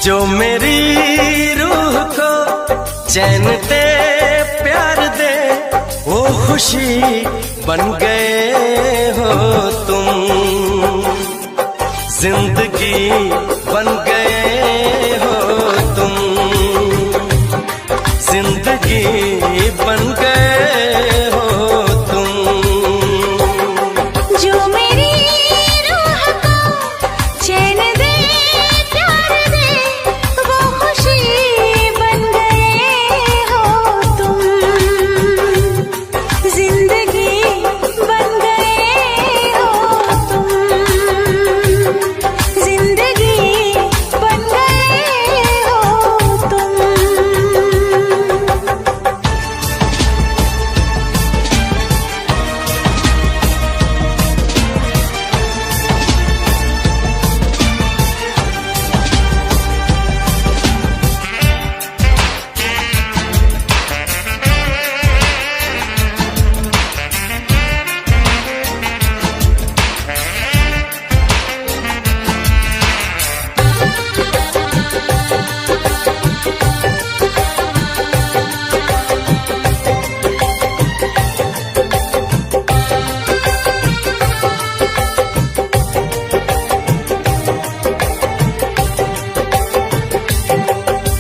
जो मेरी रूह को चैन दे प्यार दे वो खुशी बन गए हो तुम, जिंदगी बन गए हो तुम, जिंदगी बन गए हो तुम। जो मेरी रूह को चैन दे प्यार दे वो खुशी बन गए हो तुम, जिंदगी बन गए हो तुम, जिंदगी बन गए हो तुम।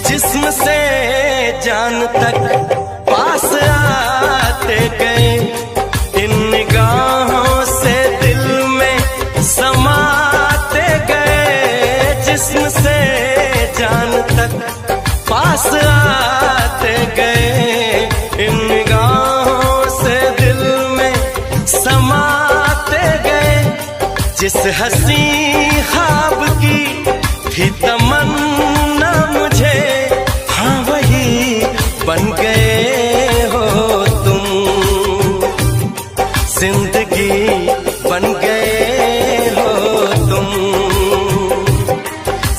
जिस्म से जान तक पास आते गए, इन निगाहों से दिल में समाते गए। जिस्म से जान तक पास आते गए, इन निगाहों से दिल में समाते गए। जिस हंसी ख्वाब की थी तमन्ना मुझे, हाँ वही बन गए हो तुम, जिंदगी बन गए हो तुम,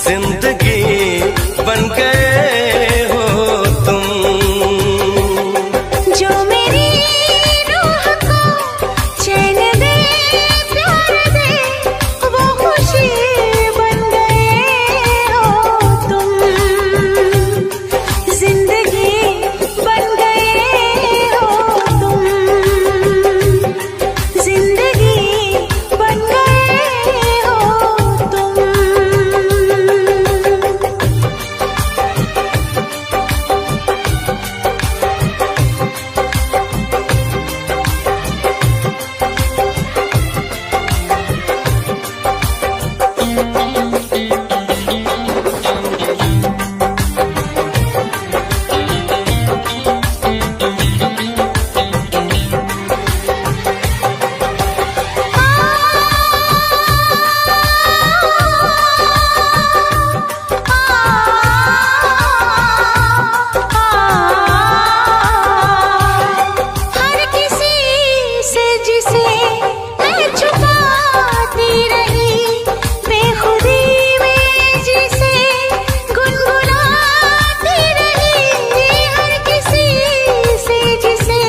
जिंदगी बन गए हो तुम। जो मेरी रूह को चैन दे प्यार दे वो खुशी बन गए हो तुम, जिंदगी बन गए हो तुम, जिंदगी बन गए हो तुम। हर किसी से जिसे मैं छुपाती रही, बेखुदी में जिसे गुनगुनाती रही। हर किसी से जिसे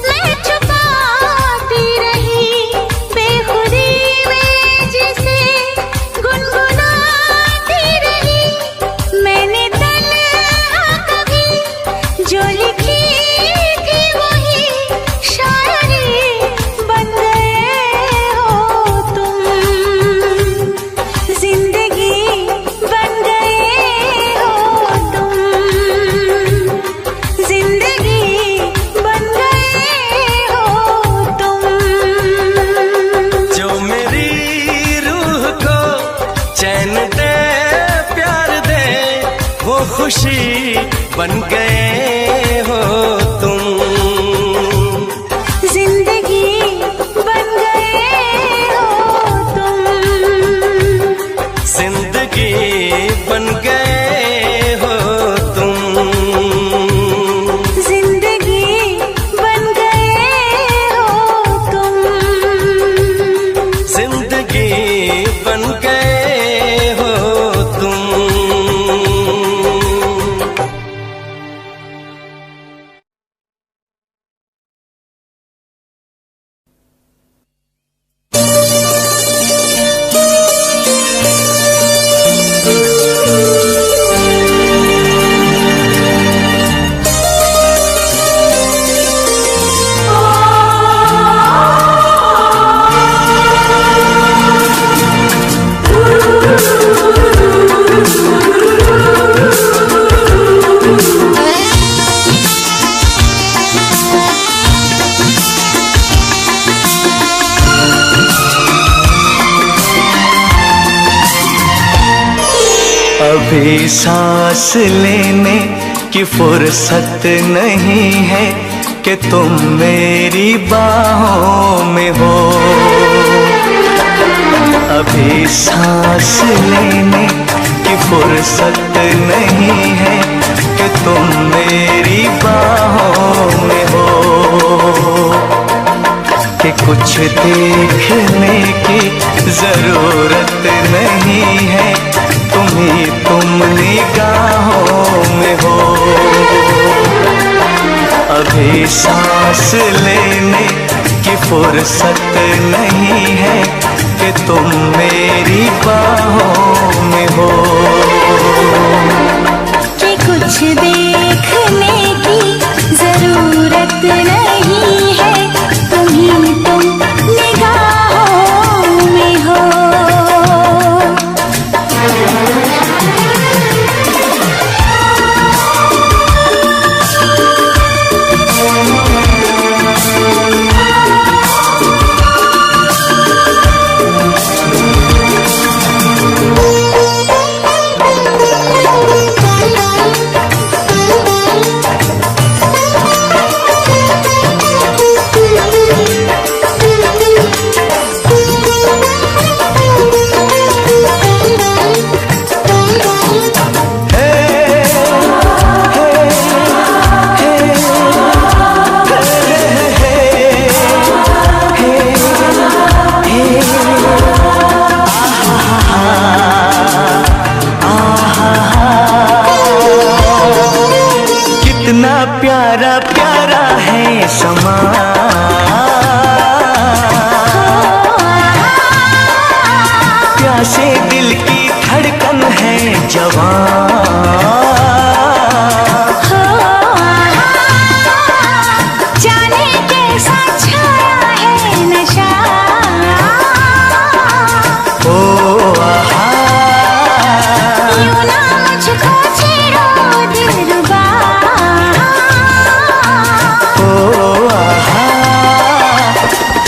मैं छुपाती रही, बेखुदी में जिसे गुनगुनाती रही। मैंने तन्हा कभी जो लिखी थी वही शायरी बन गए हो तुम, जिंदगी बन गए हो तुम, जिंदगी बन गए हो तुम। जो मेरी रूह को चैन दे प्यार दे वो खुशी बन गए हो तुम, जिंदगी बन गए हो तुम, जिंदगी बन गए हो तुम, जिंदगी बन गए हो तुम, जिंदगी बन गए हो तुम। अभी सांस लेने की फुर्सत नहीं है कि तुम मेरी बाहों में हो। अभी सांस लेने की फुर्सत नहीं है कि तुम मेरी बाहों में हो। कि कुछ देखने की जरूरत नहीं है, तुम निगाहों में हो। अभी सांस लेने की फुर्सत नहीं है कि तुम मेरी बाहों में हो। कि कुछ देखने की जरूरत नहीं है, तुम निगाहों में हो। कितना प्यारा प्यारा है समा, प्यासे दिल की धड़कन है जवां। जाने कैसा छाया है नशा, ओ आहा, यूं ना मुझको छेड़ो दिलरुबा। ओ आहा,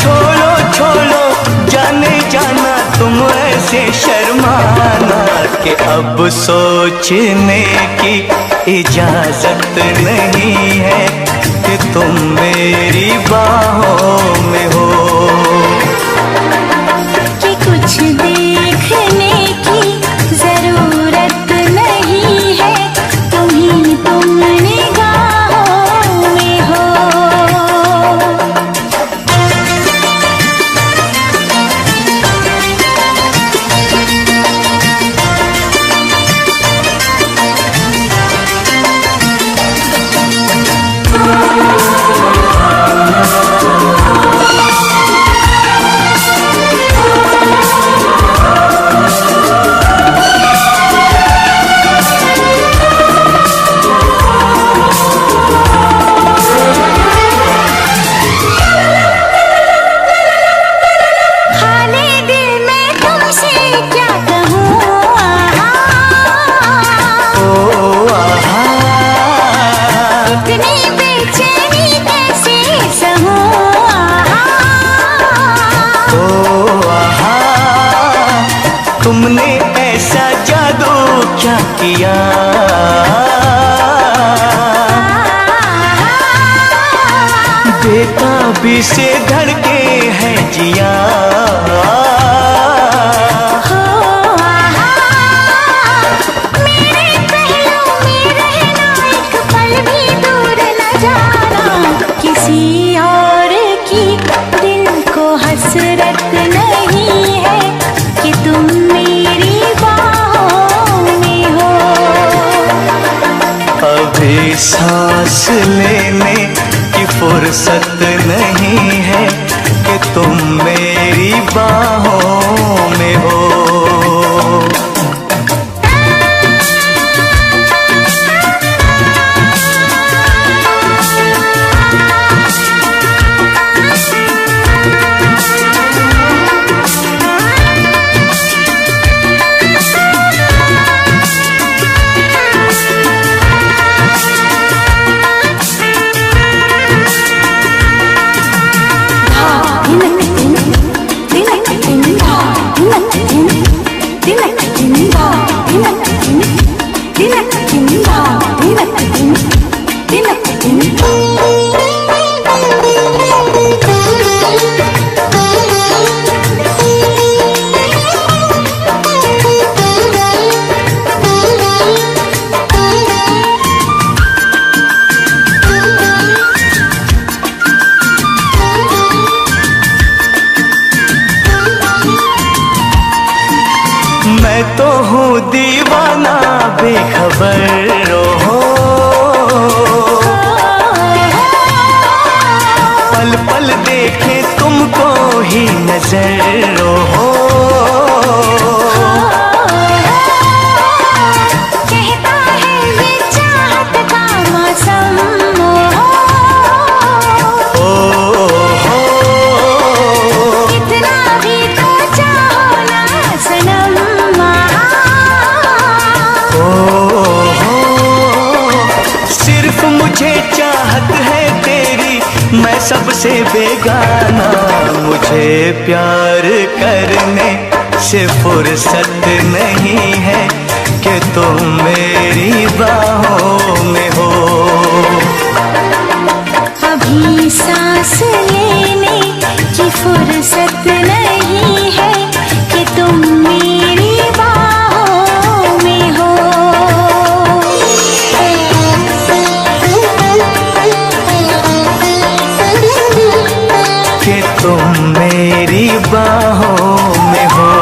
छोड़ो छोड़ो जाने जाना तुम ऐसे शर्माना कि अब सोचने की इजाजत नहीं है कि तुम मेरी बाहों में हो। कि कुछ देखने की जरूरत नहीं है, तुम निगाहों में हो। हाले दिल में तुमसे क्या कहूँ, ओ आहा, इतनी बेचैनी कैसे सहूँ। ओ आहा, तुमने ऐसा जादू क्या किया, बेताबी से धड़के है जिया। मेरे पहलू में रहना, एक पल भी दूर न जाना। किसी और की दिल को हसरत नहीं है कि तुम मेरी बाहों में हो। अभी सांस लेने की फुर्सत नहीं है कि तुम मेरी बाहों में हो। दिन दिन दिन दिन दिन मैं तो हूँ दीवाना बेखबर हो, पल पल देखे तुमको ही नजर हो। कहता है ये चाहत का मौसम हो, इतना भी तो चाहो ना सनम। सिर्फ मुझे चाहत है तेरी, मैं सबसे बेगाना। मुझे प्यार करने से फुर्सत नहीं है कि तुम मेरी बाहों में हो। अभी सांस लेने की फुर्सत नहीं है कि तुम मेरी बाहों में हो। कि तुम मेरी बाहों में हो।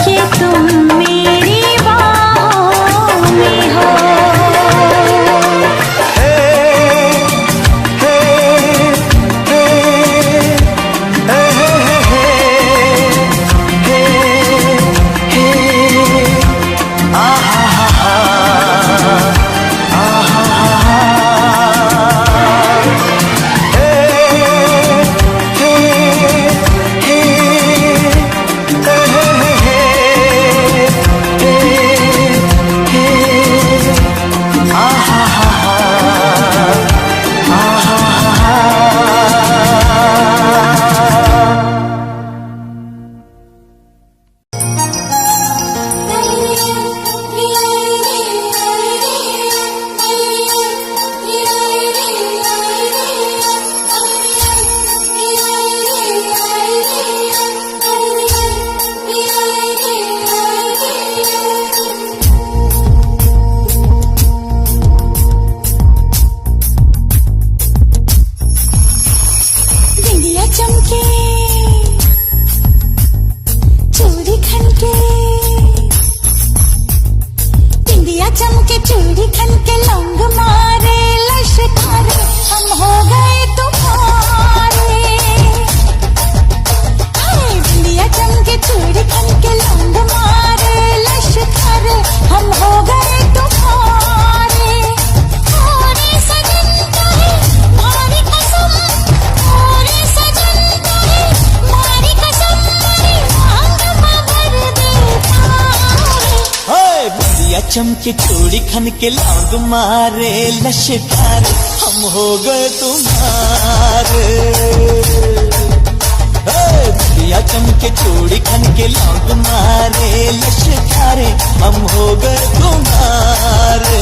कि तुम मेरी बाहों में हो। चमके चूड़ी खनके, बिंदिया चमके चूड़ी खनके, लौंग मारे लश्कारे, हम हो गए तुम्हारे। बिंदिया चमके चूड़ी खनके, लौंग मारे लश्कारे, हम हो गए तुम्हारे। और सजन का है भारी कसम, और सजन का है भारी कसम, बिंदिया चमके चूड़ी खनके, लौंग मारे लश्कारे, हम हो गए तुम्हारे। बिंदिया चमके चूड़ी खनके, लौंग मारे लश्कारे, हम हो गए तुम्हारे।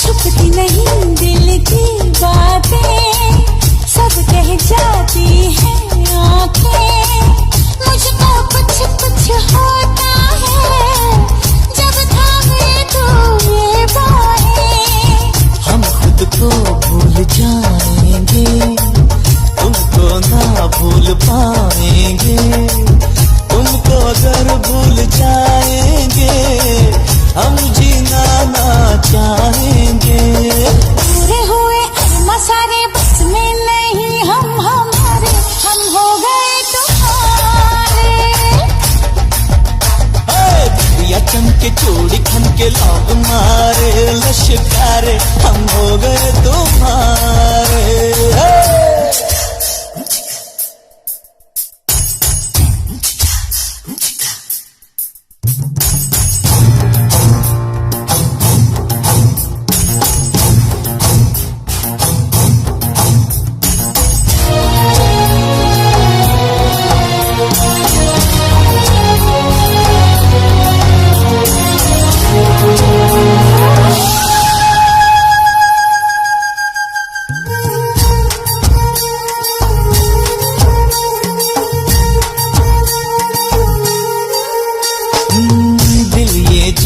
छुपती नहीं दिल की बातें, सब कह जाती हैं आंखें। मुझको कुछ कुछ होता है जब थामे तू ये बाहें। हम खुद को भूल जाएंगे, तुमको ना भूल पाएंगे। तुमको अगर भूल जाएंगे, हम जीना ना चाहेंगे। पूरे हुए अरमा सारे बस में नहीं हम हमारे, हम हो गए तुम्हारे। बिंदिया चमके चूड़ी खनके, लौंग मारे लश्कारे, हम हो गए तुम्हारे।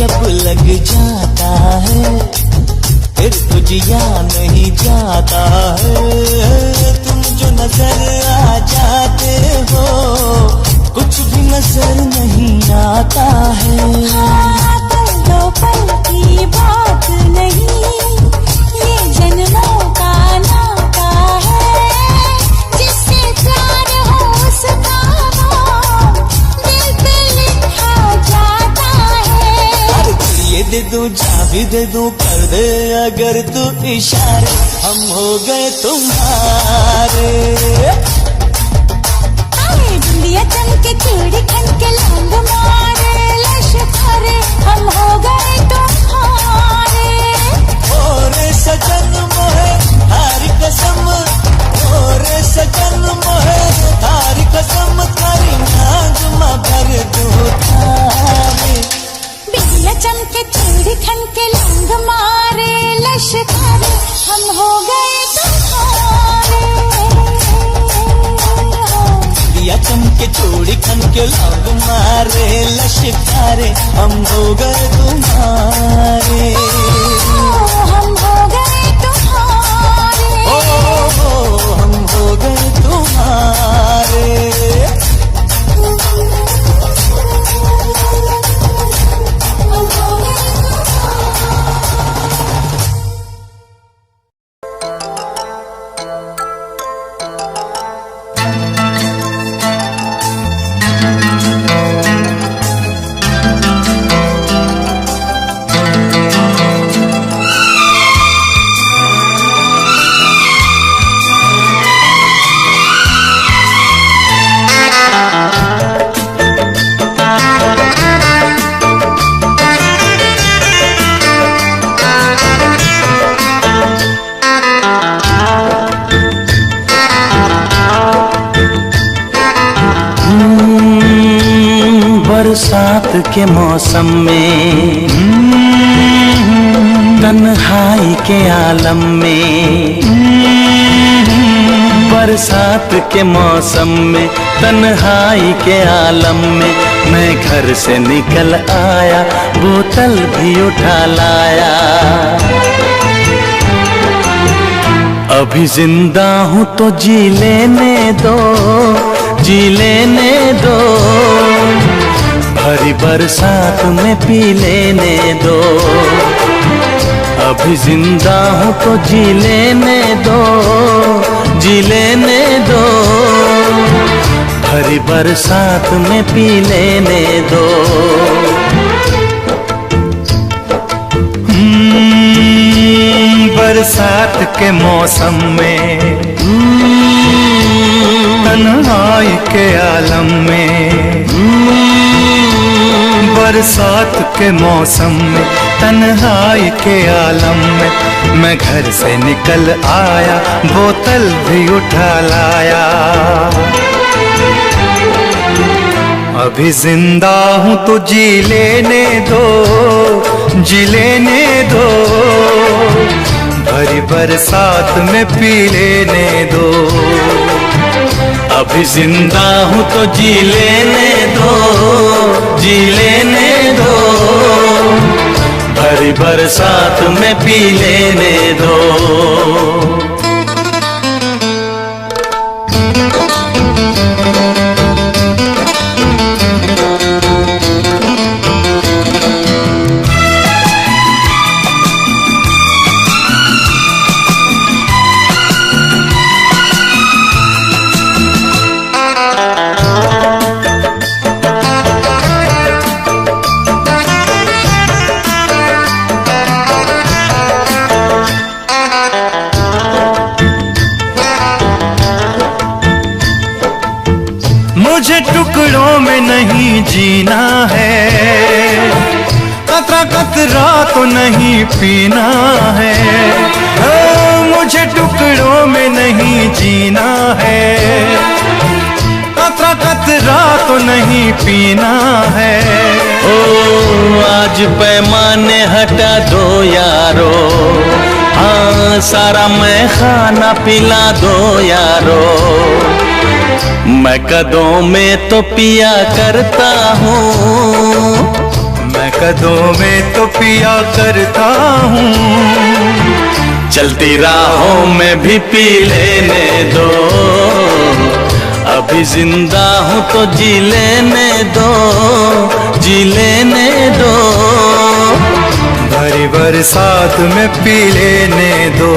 जब लग जाता है फिर तुझिया नहीं जाता है। तुम जो नजर आ जाते हो कुछ भी नजर नहीं आता है। हाँ, पल दो पल की बात नहीं, ये जन्मों का नाता है। जिससे प्यार हो उसका नाम दिल पे लिखा जाता है। ये दे दूं चाबी दे दूं कर दे अगर तू इशारे, हम हो गए तुम्हारे। दुनिया चमके चूड़ी खनके लौंग मारे लश्करे, हम हो गए तुम्हारे। और सजन मोहे हारी कसम, और सजन मोहे हारी कसम, तारी नाग मां भर दूं थारे। बिजलियां चमके चूड़ी खनके लौंग मारे लश्करे, हम हो गए तुम्हारे। दिया चमके चूड़ी खनके लौंग मारे लश्कारे, हम हो गए तुम्हारे। हम हो गए तुम्हारे। ओ हम हो गए तुम्हारे। बरसात के मौसम में तन्हाई के आलम में, बरसात के मौसम में तन्हाई के आलम में, मैं घर से निकल आया बोतल भी उठा लाया। अभी जिंदा हूँ तो जी लेने दो, जी लेने दो, भरी बरसात में पी लेने दो। अभी जिंदा हूँ तो जी लेने दो, जी लेने दो, भरी बरसात में पी लेने दो। बरसात के मौसम में तन्हाई के आलम में, बरसात के मौसम में तन्हाई के आलम में, मैं घर से निकल आया बोतल भी उठा लाया। अभी जिंदा हूँ तो जी लेने दो, जी लेने दो, भरी बरसात में पी लेने दो। अभी जिंदा हूँ तो जी लेने दो, जी लेने दो, भरी बरसात में पी लेने दो। मुझे टुकड़ों में नहीं जीना है, कतरा कतरा तो नहीं पीना है। मुझे टुकड़ों में नहीं जीना है, कतरा कतरा तो नहीं पीना है। ओ आज पैमाने हटा दो यारो, हाँ सारा मैं खाना पिला दो यारो। मैं कदों में तो पिया करता हूँ, मैं कदों में तो पिया करता हूँ। चलती राहों में भी पी लेने दो, अभी जिंदा हूँ तो जी लेने दो, जी लेने दो। भरी बरसात में पी लेने दो।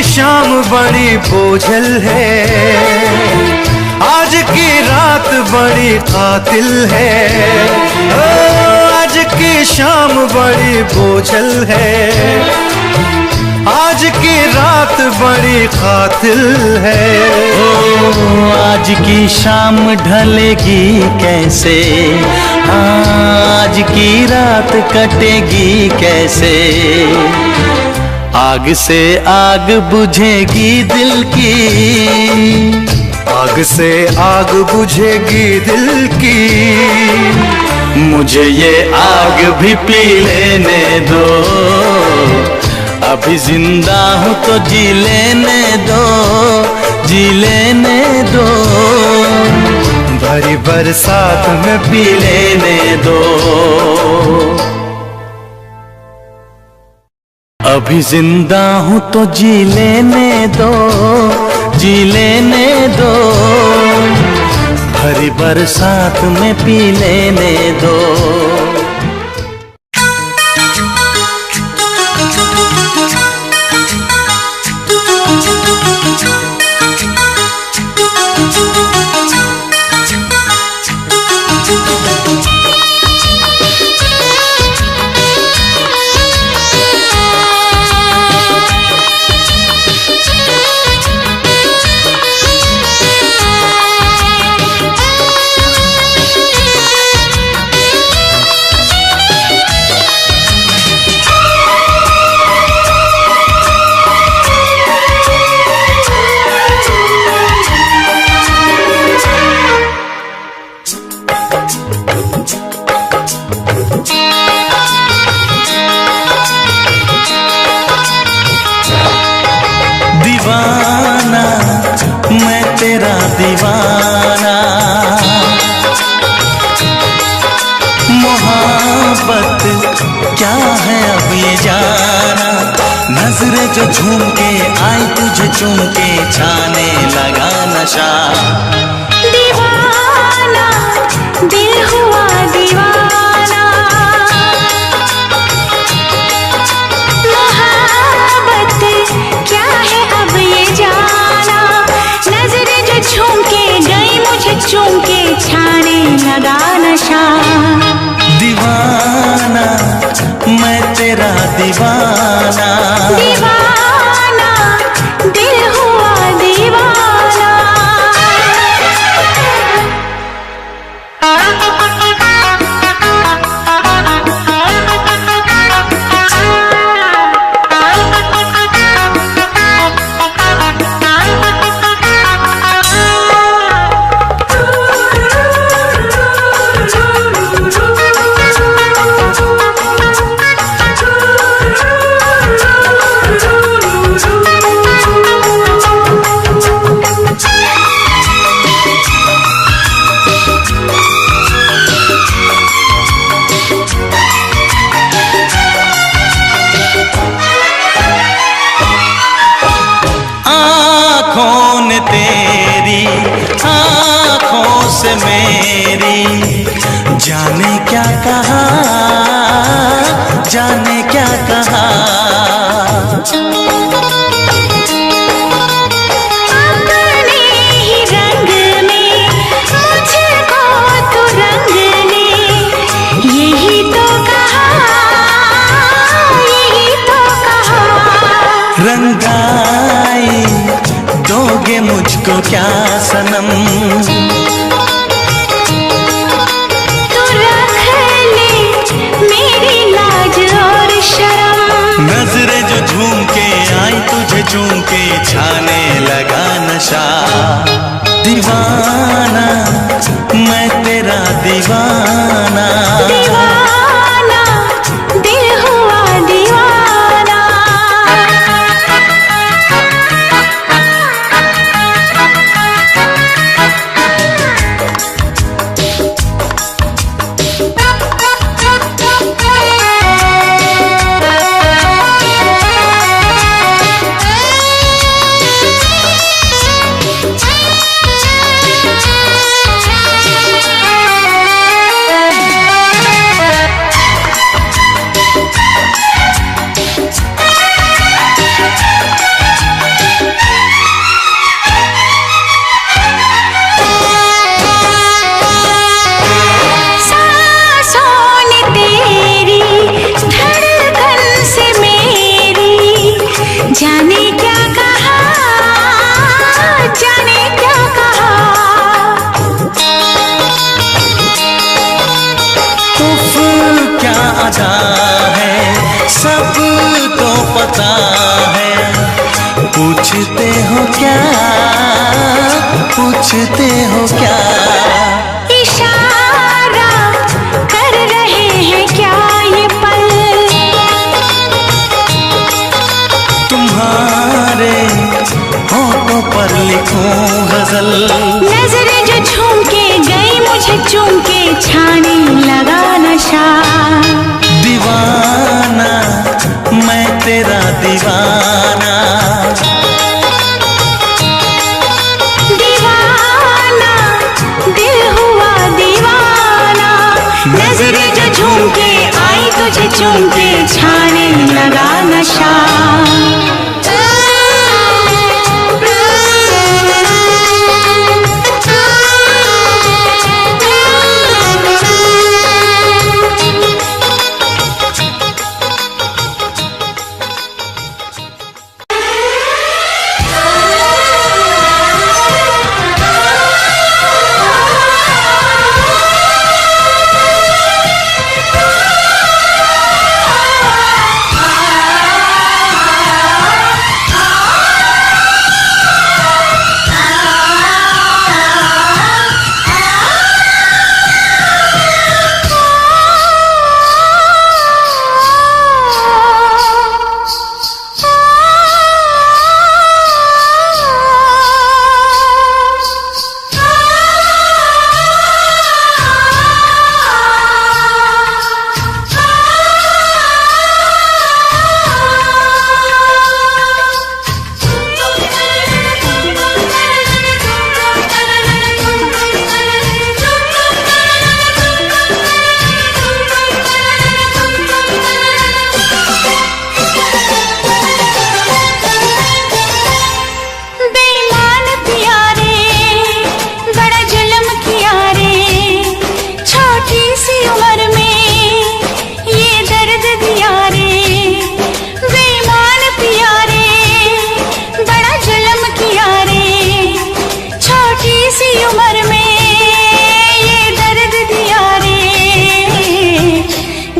शाम बड़ी बोझल है, आज की रात बड़ी कातिल है। ओ, आज की शाम बड़ी बोझल है, आज की रात बड़ी कातिल है। ओ, आज की शाम ढलेगी कैसे, आज की रात कटेगी कैसे। आग से आग बुझेगी दिल की, आग से आग बुझेगी दिल की। मुझे ये आग भी पी लेने दो, अभी जिंदा हूँ तो जी लेने दो, जी लेने दो। भरी बरसात में पी लेने दो, अभी जिंदा हूँ तो जी लेने दो, जी लेने दो। भरी बरसात में पी लेने दो। दीवाना मैं तेरा दीवाना, मोहब्बत क्या है अब ये जाना। नजरें जो झूम के आई तुझे चूम के छाने लगा नशा। दीवाना दिल हुआ दीवाना, मोहब्बत क्या है अब ये जाना। नजरें जो झूम के गई मुझे चूम के छाने लगा नशा। दीवाना मैं तेरा दीवाना, दीवाना दिल हुआ दीवाना। तेरी आँखों से मेरी जाने क्या कहा, जाने क्या कहा। अपने ही रंग में मुझको तो रंग ले, यही क्या सनम। तू रख ले मेरी लाज और शर्म। नजरें जो झूम के आई तुझे चूम के छाने लगा नशा। दीवाना मैं तेरा दीवाना, दीवाना दिल हुआ दीवाना। जाने क्या कहा, जाने क्या कहा। उफ क्या अदा है सबको पता है। पूछते हो क्या, पूछते हो क्या। इशारा कर रहे हैं क्या ये पल। तुम्हारे होठों पर लिखूं गजल। नजरें जो झूम के गई मुझे चूम के छाने लगा नशा। दीवाना मैं तेरा दीवाना, दीवाना दिल हुआ दीवाना। नजरें जो झूम के आई तुझे चूम के छाने लगा नशा।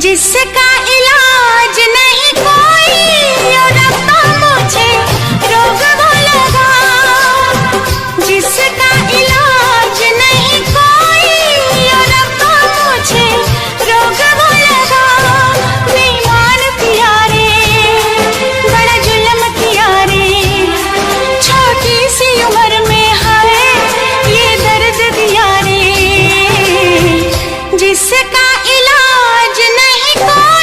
जिसका इलाज नहीं कोई और रब्बा मुझे रोग वो लगा। जिसका इलाज नहीं कोई और रब्बा मुझे रोग वो लगा। बेईमान पिया रे बड़ा जुल्म किया रे, छोटी सी उम्र में है ये दर्द दिया रे। जिसका इलाज नहीं कोई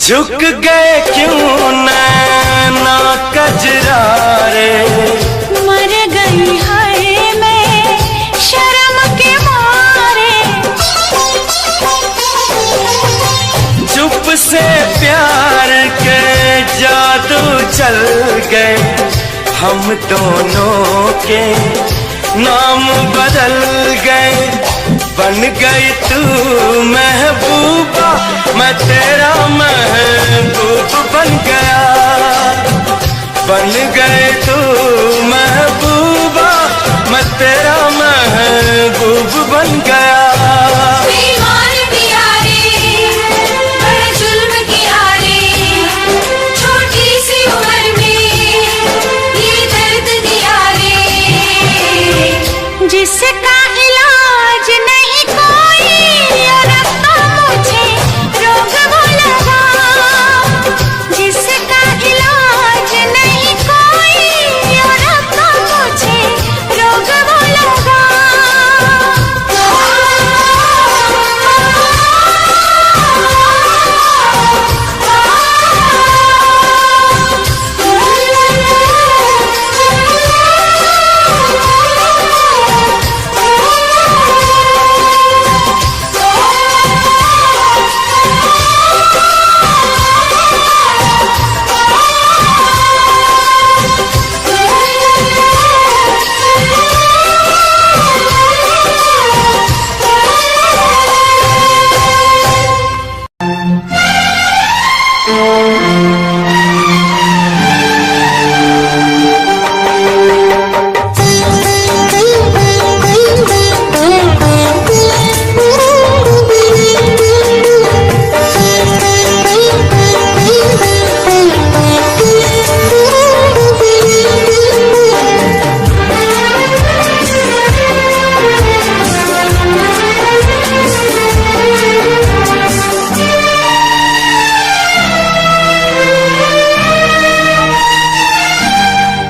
झुक गए क्यों नैना कजरारे, मर गई है मैं शर्म के मारे। चुप से प्यार के जादू चल गए, हम दोनों के नाम बदल गए। बन गई तू महबूबा, मैं तेरा महबूब बन गया। बन गए तू महबूबा, मैं तेरा महबूब बन गया। जिसका इलाज नहीं कोई और अब तो मुझे रोग वो लगा। जिसका इलाज नहीं कोई और अब तो मुझे रोग वो लगा।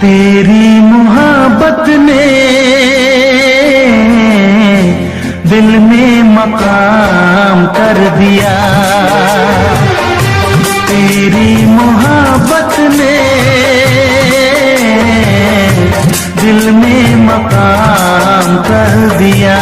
तेरी मोहब्बत ने दिल में मकाम कर दिया। तेरी मोहब्बत ने दिल में मकाम कर दिया।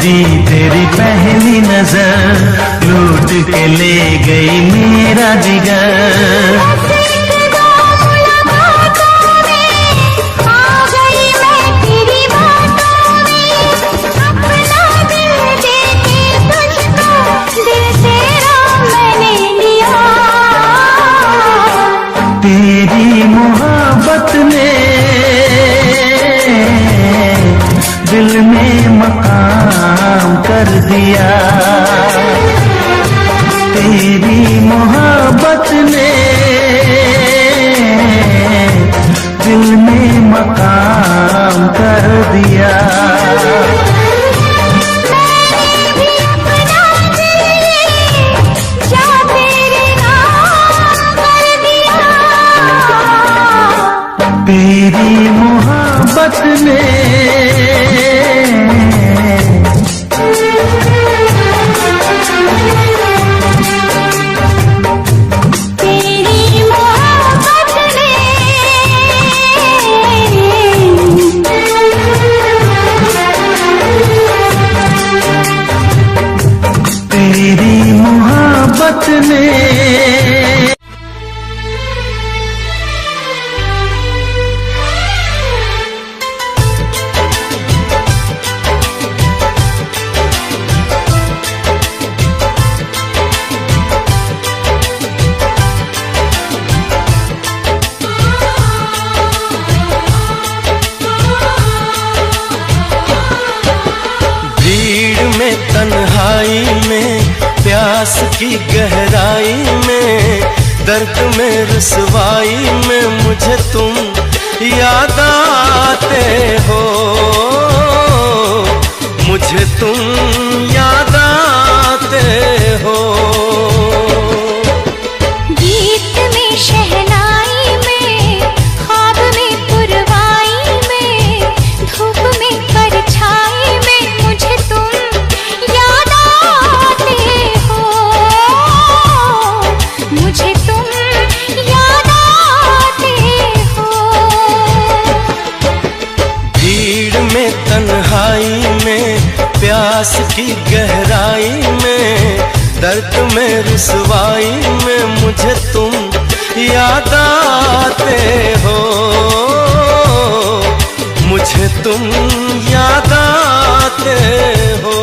मेरी तेरी पहली नजर लूट के ले गई मेरा जिगर। तेरी मोहब्बत ने दिल में मकाम कर दिया, तेरी मोहब्बत ने दिल में मकाम कर दिया। तेरी मोहब्बत ने तेरी मोहब्बत ने तन्हाई में, प्यास की गहराई में, दर्द में रुसवाई में मुझे तुम याद आते हो, मुझे तुम याद आते हो। गीत में शहनाई में, ख्वाब में पुरवाई में, धूप में परछाई में मुझे तुम याद आते हो, मुझे तुम याद आते हो। भीड़ में तन्हाई में, प्यास की गहराई में, दर्द में रुसवाई में मुझे तुम याद आते हो, मुझे तुम याद आते हो।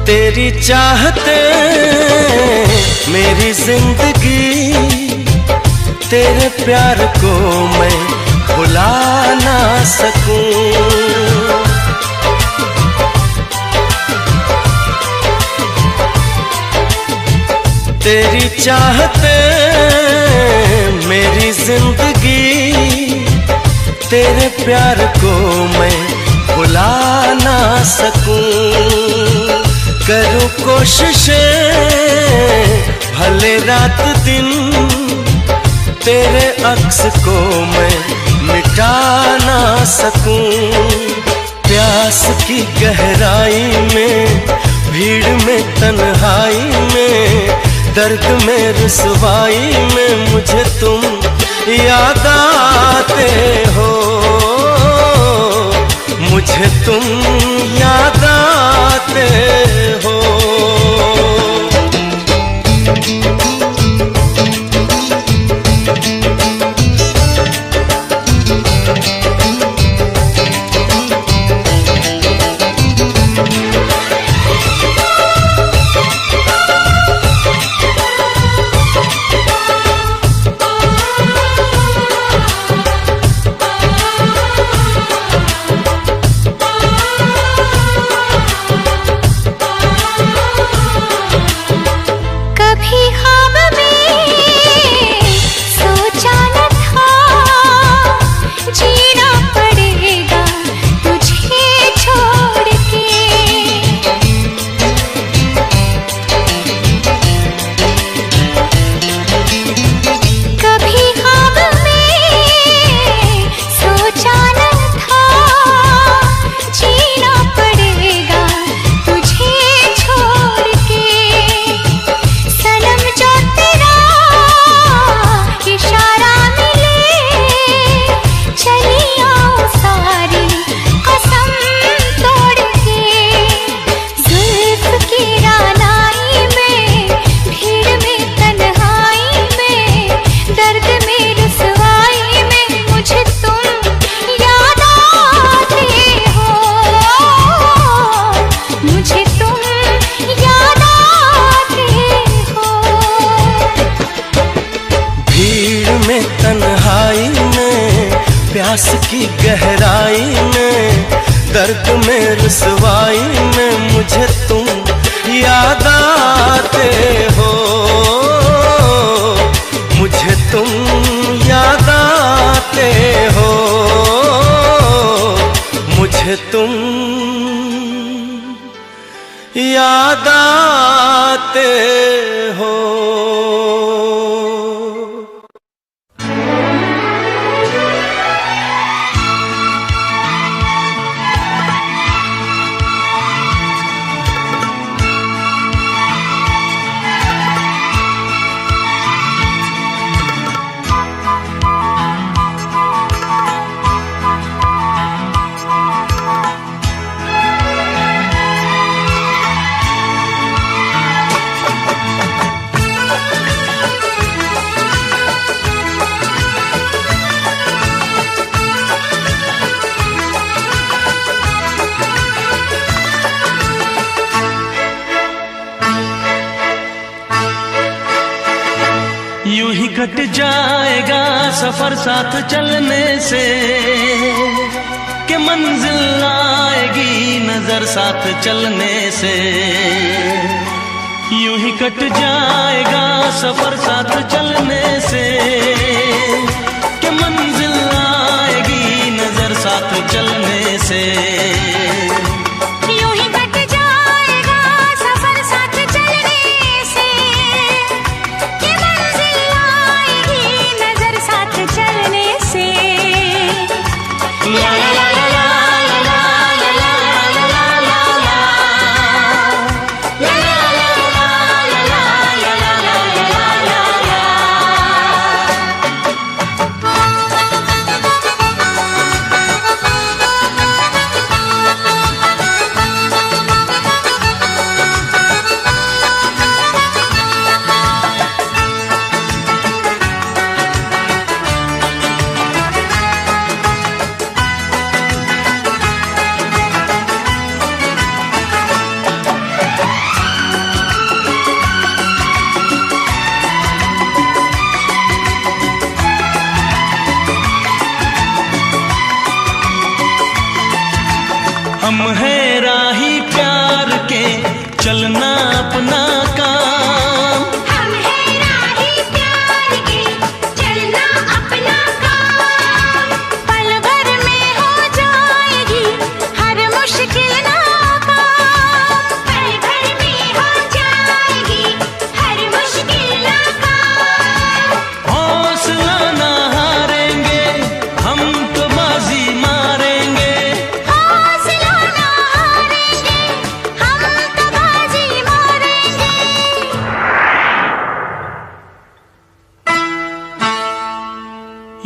तेरी चाहते मेरी जिंदगी, तेरे प्यार को मैं भुला ना सकूं। तेरी चाहते मेरी जिंदगी, तेरे प्यार को मैं भुला ना सकूं। करूं कोशिशें भले रात दिन, तेरे अक्स को मैं मिटा ना सकूं। प्यास की गहराई में, भीड़ में तन्हाई में, दर्द में रुसवाई में मुझे तुम याद आते हो, मुझे तुम याद आते हो। गहराई में, दर्द में, रुसवाई में मुझे तुम याद आते हो, मुझे तुम याद आते हो, मुझे तुम याद आते हो। यूं ही कट जाएगा सफर साथ चलने से, कि मंजिल आएगी नजर साथ चलने से। यूं ही कट जाएगा सफर साथ चलने से, कि मंजिल आएगी नजर साथ चलने से। हम हैं राही प्यार के, चलना अपना काम। हम हैं राही प्यार के, चलना अपना काम। पल भर में हो जाएगी हर मुश्किल नाकाम। पल भर में हो जाएगी हर मुश्किल नाकाम। हौसला ना हारेंगे, हम तो बाजी मारेंगे।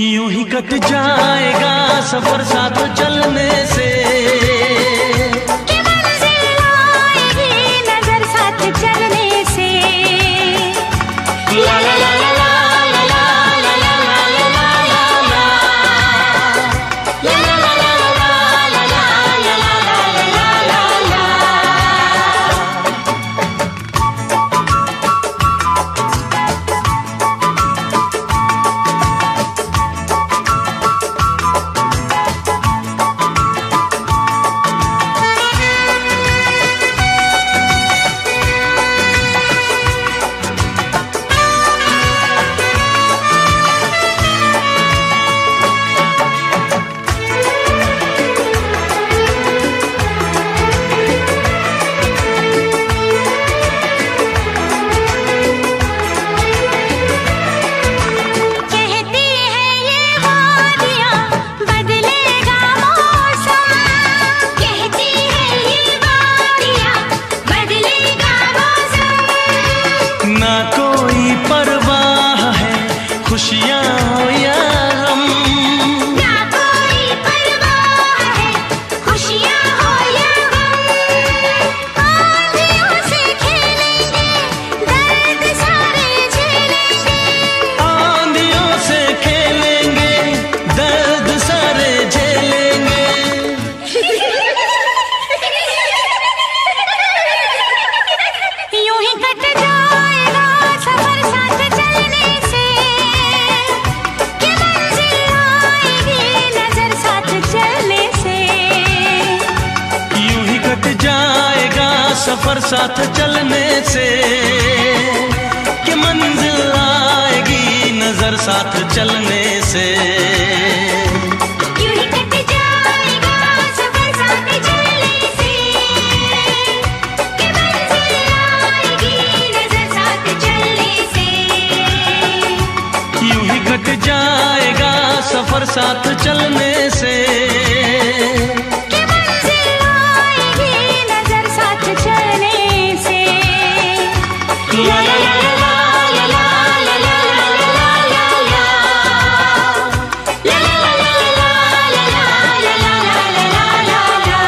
यूं ही कट जाएगा सफर साथ चलने से, कि मंजिल आएगी नजर साथ चलने से। ला ला ला ला ला ला ला ला ला ला ला ला ला ला सफर साथ चलने से, कि मंजिल आएगी नजर साथ चलने से। यूं ही कट जाएगा सफर साथ चलने से, कि मंजिल आएगी नजर साथ चलने से। यूं ही कट जाएगा सफर साथ चलने से, ला ला ला ला ला ला ला ला ला ला ला, ला ला ला ला ला ला ला ला ला।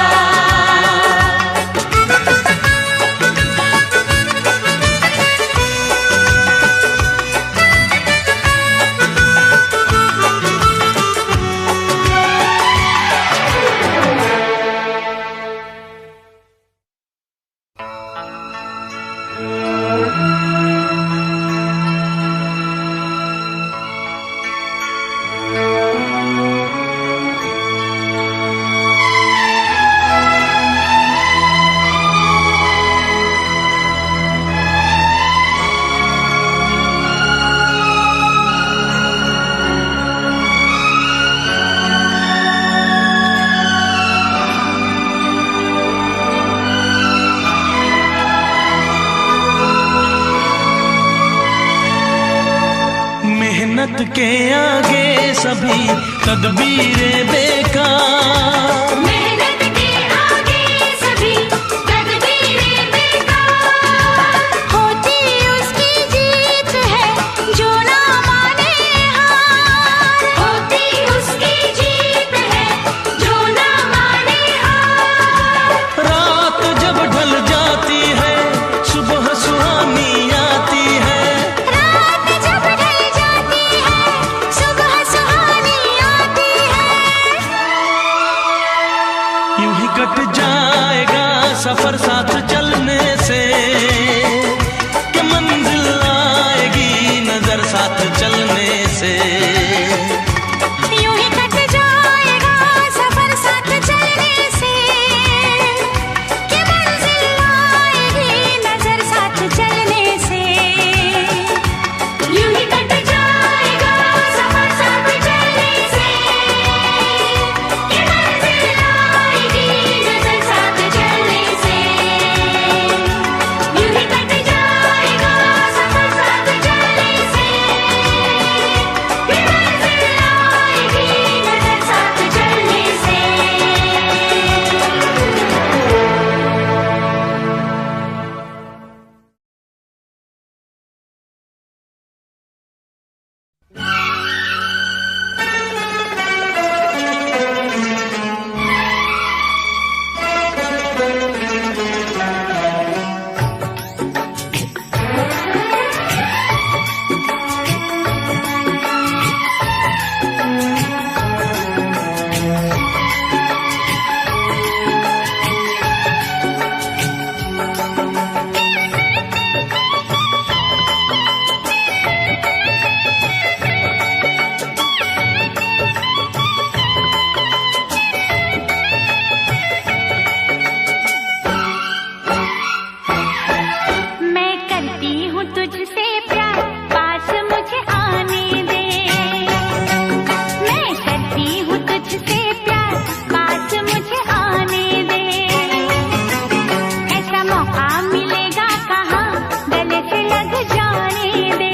मेहनत के आगे सभी तदबीरें बेकार, मेहनत के आगे सभी तदबीरें बेकार। होती उसकी जीत है जो ना माने हार, होती उसकी जीत है जो ना माने हार। रात जब ढल जाती है सुबह सुहानी आती है, रात जब ढल जाती है सुबह सुहानी आती है। यूं ही कट जाएगा सफर साथ चलने से, कि मंजिल आएगी नजर साथ चलने से। यूं ही कट जाएगा सफर साथ चलने से, कि मंजिल आएगी नजर साथ चलने से। यूं ही कट जाएगा सफर साथ चलने से, कि मंजिल आएगी नजर साथ चलने से। यूं ही कट जाएगा सफर साथ चलने से, कि मंजिल आएगी नजर साथ चलने से। मैं करती हूँ तुझसे प्यार, पास मुझे आने दे। मैं करती हूँ तुझसे प्यार, पास मुझे आने दे। ऐसा मौका मिलेगा कहाँ, गले से लग जाने दे।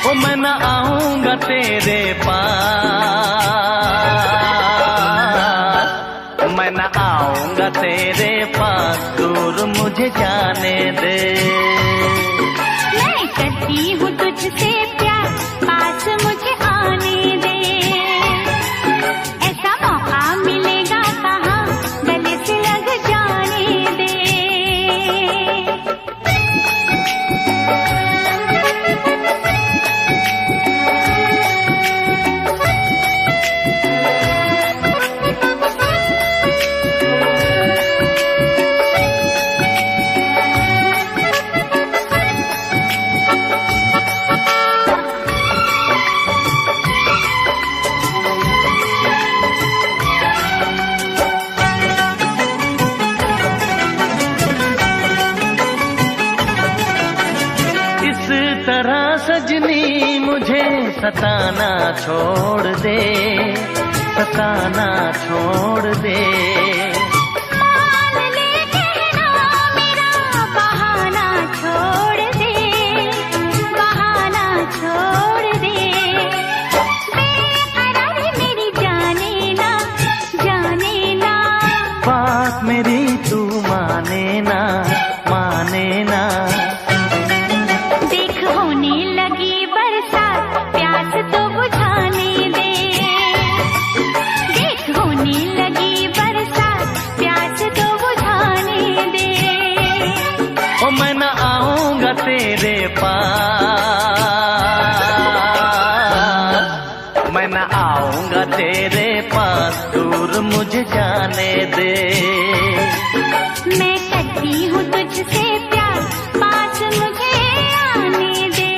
ओ मैं न आऊंगा तेरे पास, मैं न आऊंगा तेरे पास, दूर मुझे जाने दे। मैं करती हूँ तुझसे प्यार, पास मुझे आने दे। ऐसा मौका मिलेगा कहाँ, गले से लग जाने दे। सताना छोड़ दे, सताना छोड़ दे। मान ले कहना मेरा बहाना छोड़ दे, बहाना छोड़ दे। बेकरारी मेरी जाने ना, जाने ना। बात मेरी तू माने ना, माने ना। देख होने लगी बरसात, प्यास तो बुझाने दे। देख होने लगी बरसात, प्यास तो बुझाने दे। ओ मैं न आऊंगा तेरे पास, मैं न आऊंगा तेरे पास, दूर मुझे जाने दे। मैं करती हूँ तुझसे प्यार, पास मुझे आने दे।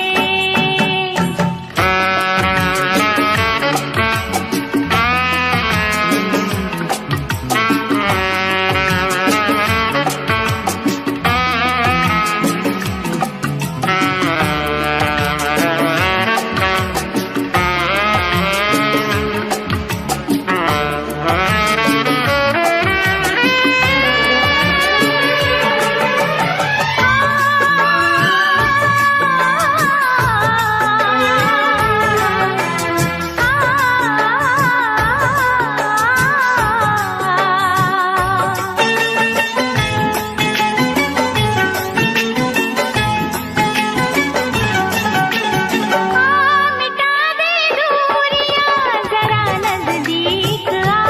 मिटा दे दूरियां, जरा नजदीक आ,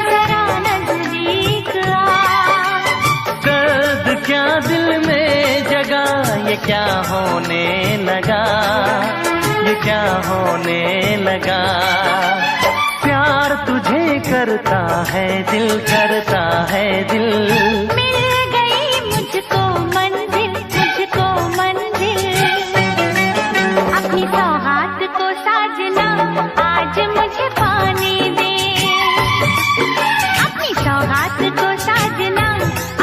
जरा नजदीक आ। दर्द क्या दिल में जगा, ये क्या होने लगा, ये क्या होने लगा। प्यार तुझे करता है दिल, करता है दिल। मिल गई मुझको मंजिल, मुझको मंजिल। अपनी सौगात को साजना आज मुझे पाने दे। अपनी सौगात को साजना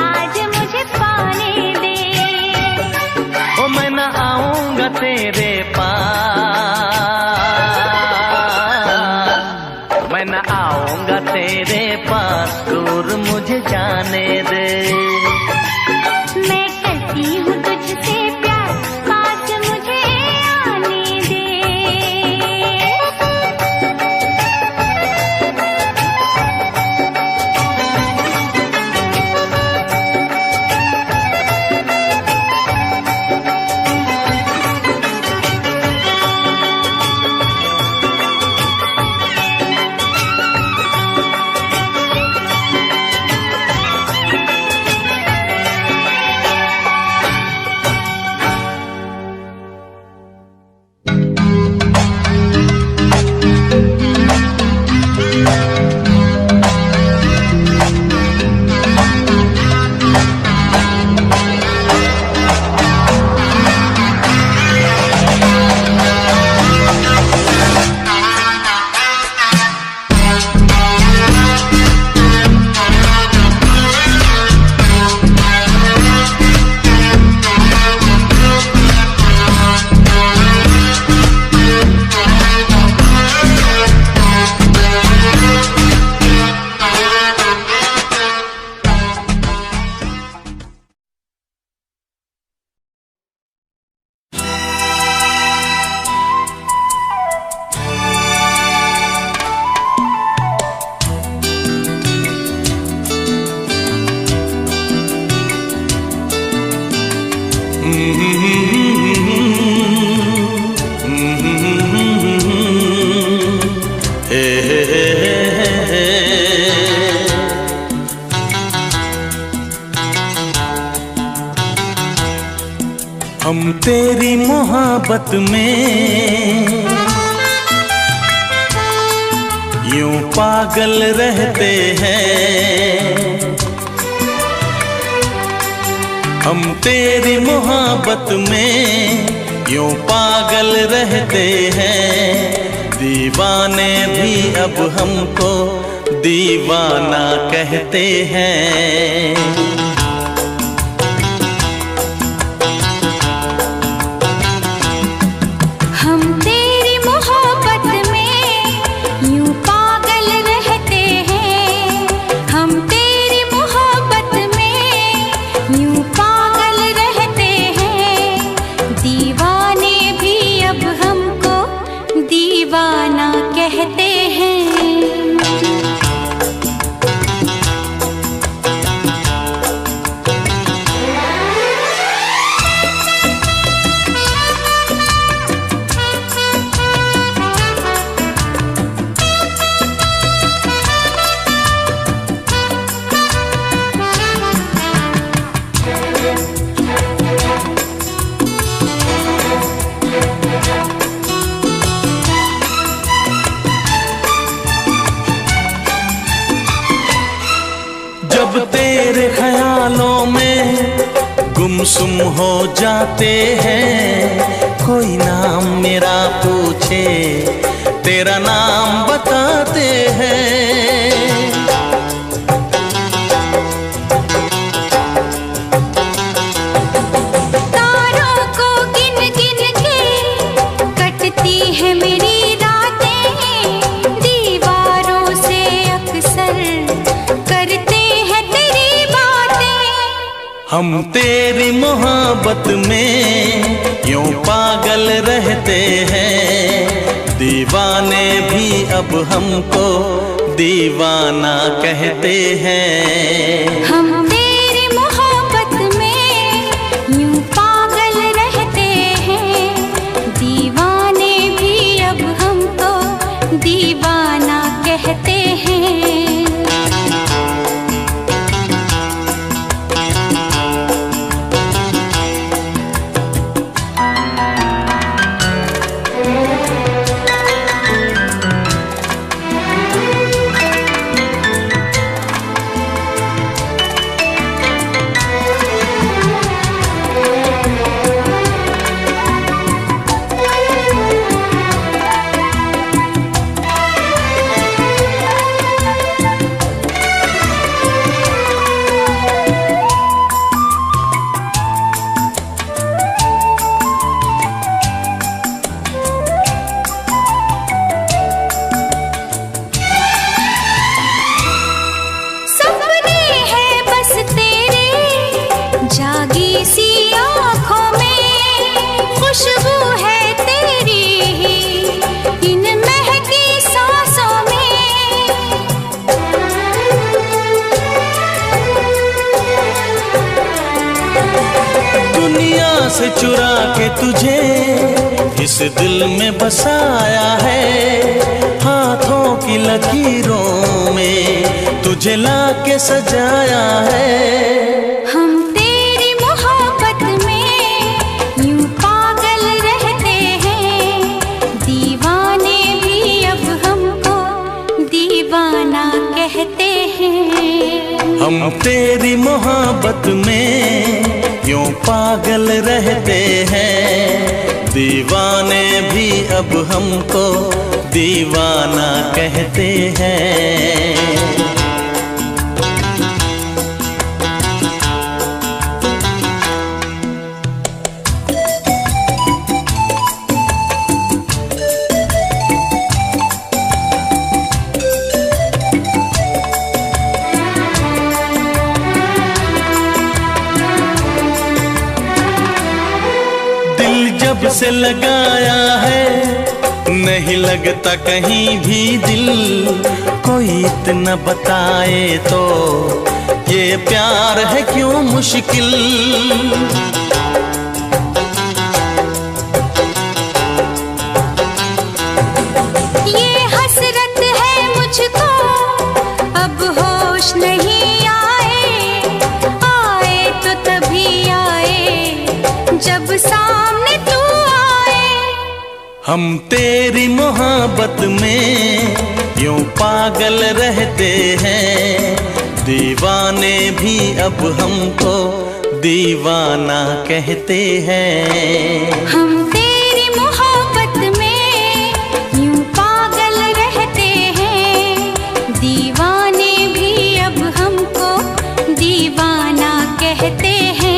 आज मुझे पाने दे। ओ मैं न आऊंगा तेरे पास, मैं न आऊंगा तेरे पास, दूर मुझे जाने दे। मैं करती हूँ तुझसे प्यार, पास मुझे आने दे। हम तेरी मोहब्बत में यूं पागल रहते हैं। हम तेरी मोहब्बत में यूं पागल रहते हैं। दीवाने भी अब हमको दीवाना कहते हैं। हम तेरी कब तेरे ख्यालों में गुमसुम हो जाते हैं, कोई नाम मेरा पूछे तेरा नाम बताते हैं। तारों को गिन गिन के कटती है मेरी रातें, दीवारों से अक्सर करते हैं तेरी बातें। हम तेरी मोहब्बत में यूं पागल रहते हैं, दीवाने भी अब हमको दीवाना कहते हैं। हम तेरी मोहब्बत में यूं पागल रहते हैं, दीवाने भी अब हमको दीवाना कहते हैं। जागी सी आँखों में खुशबू है तेरी ही इन महकी सांसों में। दुनिया से चुरा के तुझे इस दिल में बसाया है, हाथों की लकीरों में तुझे लाके सजाया है। हम तेरी मोहब्बत में यूं पागल रहते हैं, दीवाने भी अब हमको दीवाना कहते हैं। हम तेरी मोहब्बत में यूं पागल रहते हैं, दीवाने भी अब हमको दीवाना कहते हैं। जब से लगाया है नहीं लगता कहीं भी दिल, कोई इतना बताए तो ये प्यार है क्यों मुश्किल। ये हसरत है मुझको अब होश नहीं आए, आए तो तभी आए जब सामने तू आए। हम तेरी मोहब्बत में यूं पागल रहते हैं, दीवाने भी अब हमको दीवाना कहते हैं। हम तेरी मोहब्बत में यूं पागल रहते हैं, दीवाने भी अब हमको दीवाना कहते हैं।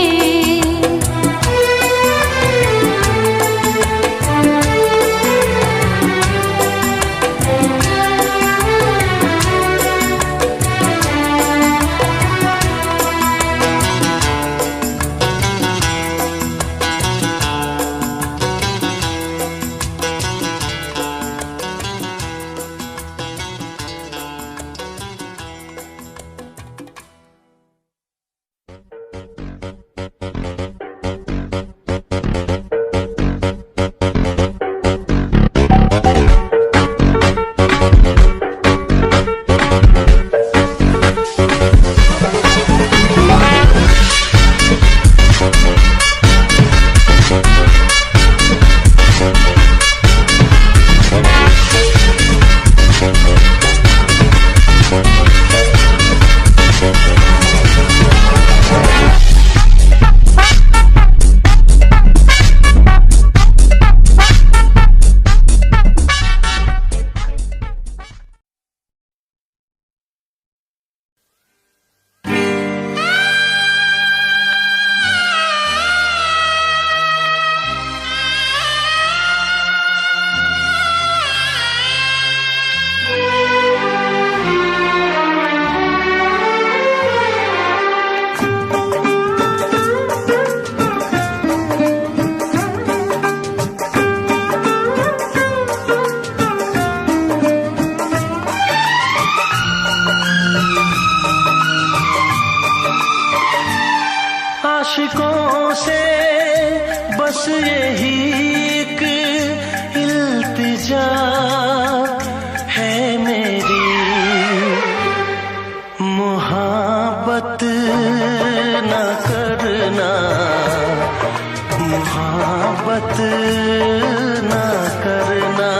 आशिकों से बस यही एक इल्तिजा है मेरी, मुहाब्बत न करना, मुहाब्बत न करना,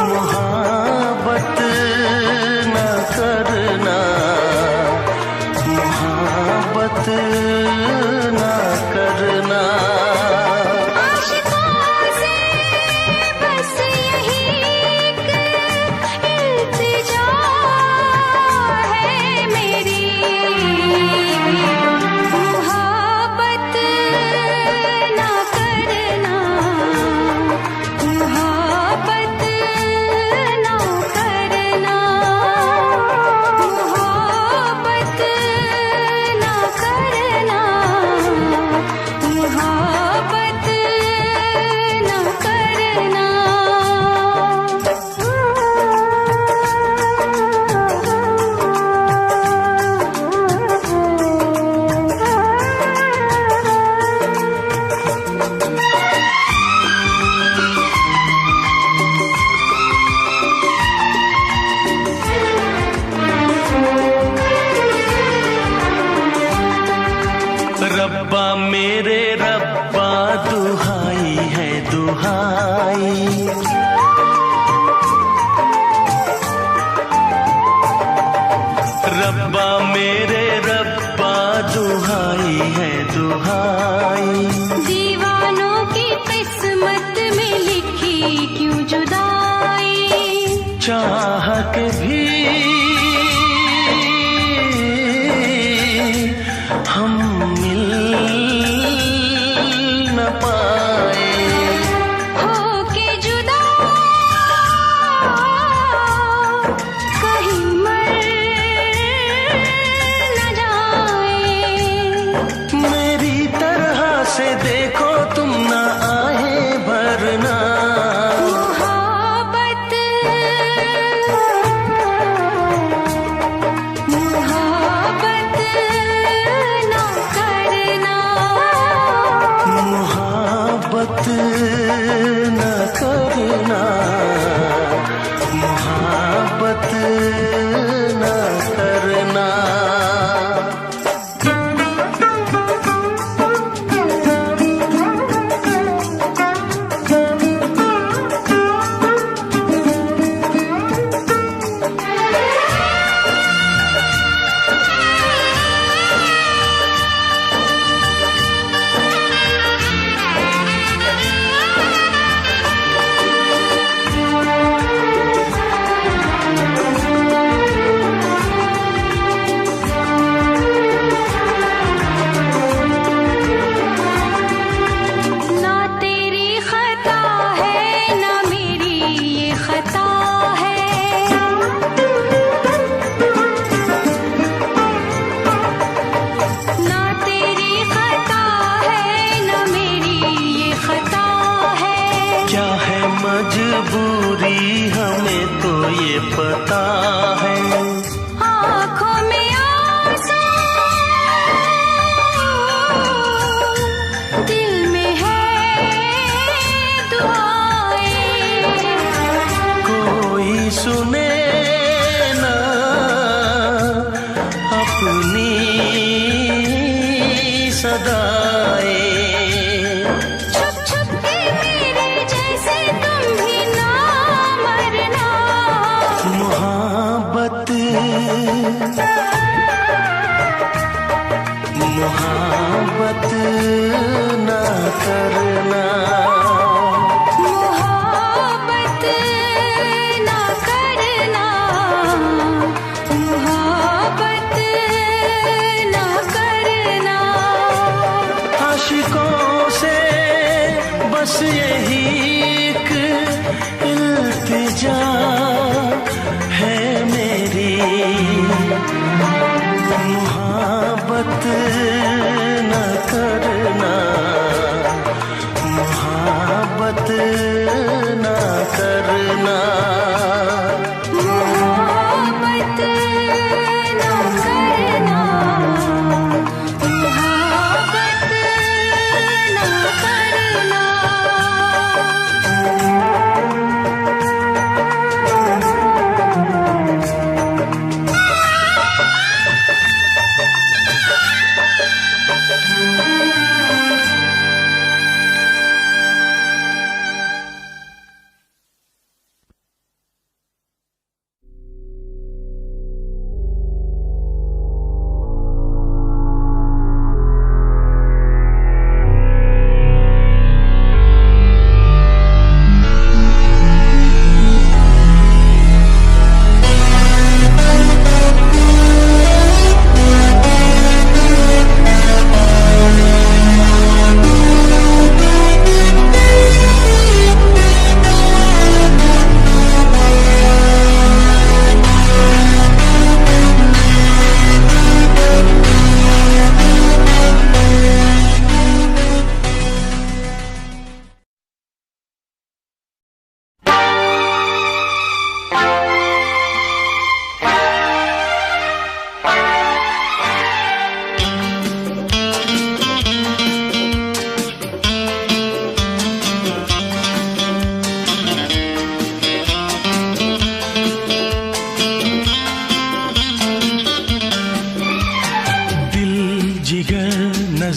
मुहाब्बत न करना, मुहाब्बत न करना। आशिकों से बस यही एक इल्तिजा है मेरी, मुहाब्बत न करना, मुहाब्बत न करना, मुहाब्बत न करना, मुहाब्बत न करना। रब्बा मेरे रब्बा दुहाई है दुहाई, रब्बा मेरे रब्बा दुहाई है दुहाई। दीवानों की किस्मत में लिखी क्यों जुदाई, चाह के भी हम मिल न पाए, होके जुदा कहीं मर न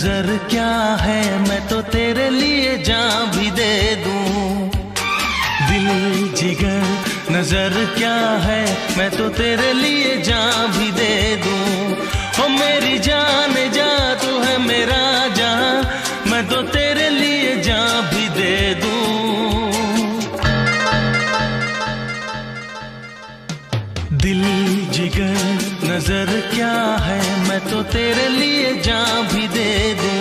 नजर क्या है मैं तो तेरे लिए जान भी दे दूं। दिल जिगर नजर क्या है मैं तो तेरे लिए जान भी दे दूं। ओ मेरी जान जा तू है मेरा जान, मैं तो तेरे लिए जान भी दे दूं। दिल जिगर नजर क्या है मैं तो तेरे लिए जान भी दे दूं।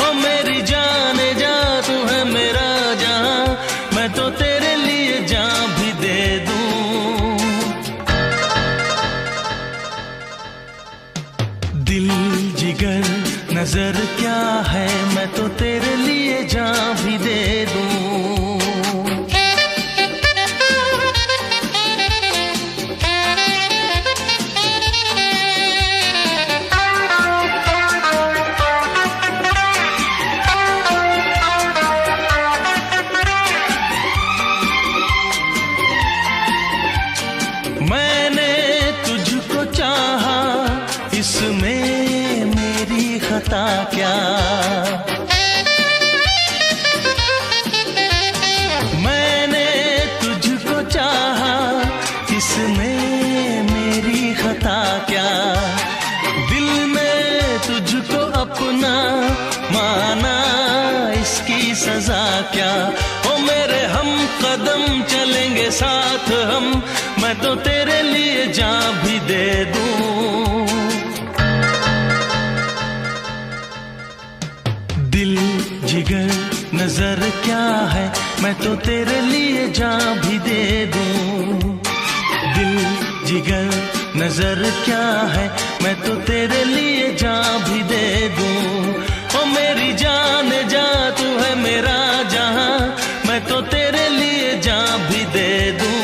ओ मेरी जान जा तू है मेरा जान, मैं तो तेरे लिए जान भी दे दूं। दिल जिगर नजर क्या है मैं तो तेरे लिए जान भी दे दूं। मैंने तुझको चाहा इसमें मेरी खता क्या। मैंने तुझको चाहा इसमें मेरी खता क्या। दिल में तुझको अपना माना इसकी सजा क्या। ओ मेरे हम कदम चलेंगे साथ हम, मैं तो तेरे लिए जान भी दे दूं। दिल जिगर नजर क्या है मैं तो तेरे लिए जान भी दे दूं। दिल जिगर नजर क्या है मैं तो तेरे लिए जान भी दे दूं। ओ मेरी जान जा तू है मेरा जहां, मैं तो तेरे लिए जान भी दे दूं।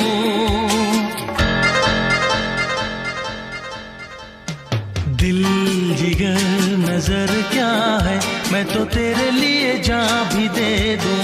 दिल जिगर नजर क्या है मैं तो तेरे लिए जान भी दे दूं।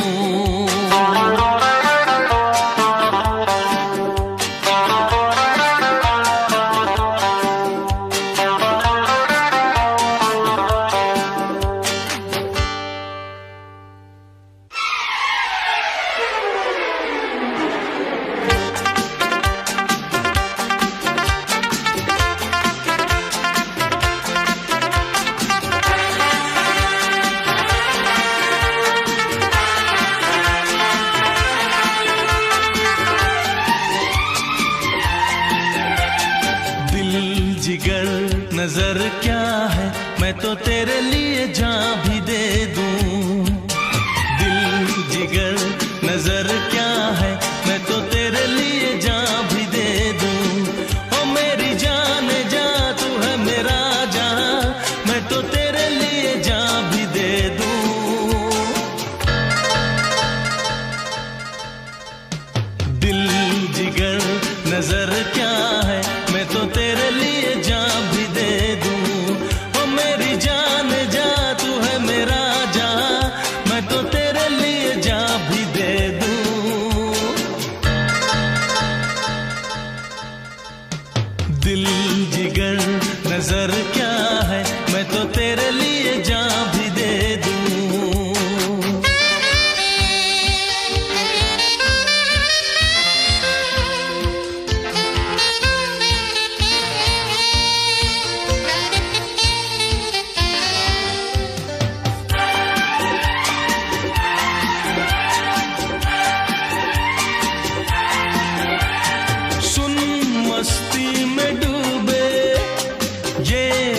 जिगर नजर क्या है मैं तो तेरे लिए जान भी दे दूं। दिल जिगर नजर क्या है मैं तो तेरे लिए जान भी दे दूं। ओ मेरी जान जा तू है मेरा जान, मैं तो तेरे लिए जान भी दे दूं। दिल जिगर नजर क्या है मैं तो तेरे लिए जान भी दे दूं। ओ मेरी जान जा तू है मेरा जान, मैं तो तेरे लिए जान भी दे दूं। दिल जिगर नजर क्या है मैं तो तेरे लिए जान भी दे दूं। मस्ती में डूबे ये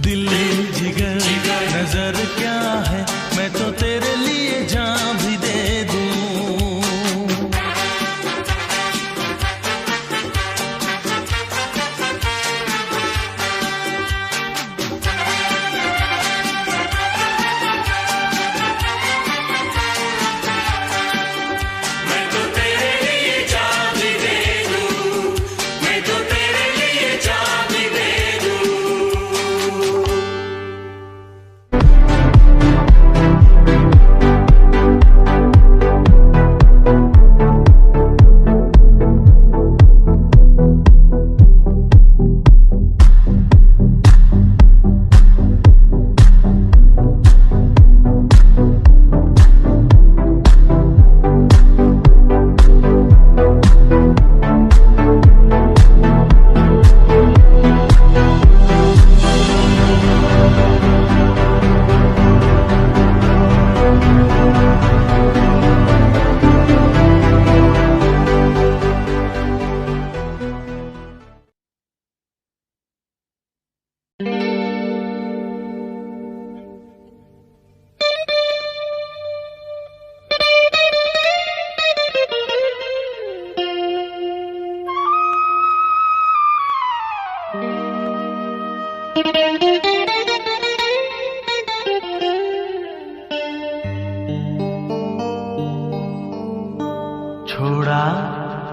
दिल जिगर नजर क्या है, मैं तो तेरे लिए जान भी दे दूं। छोड़ा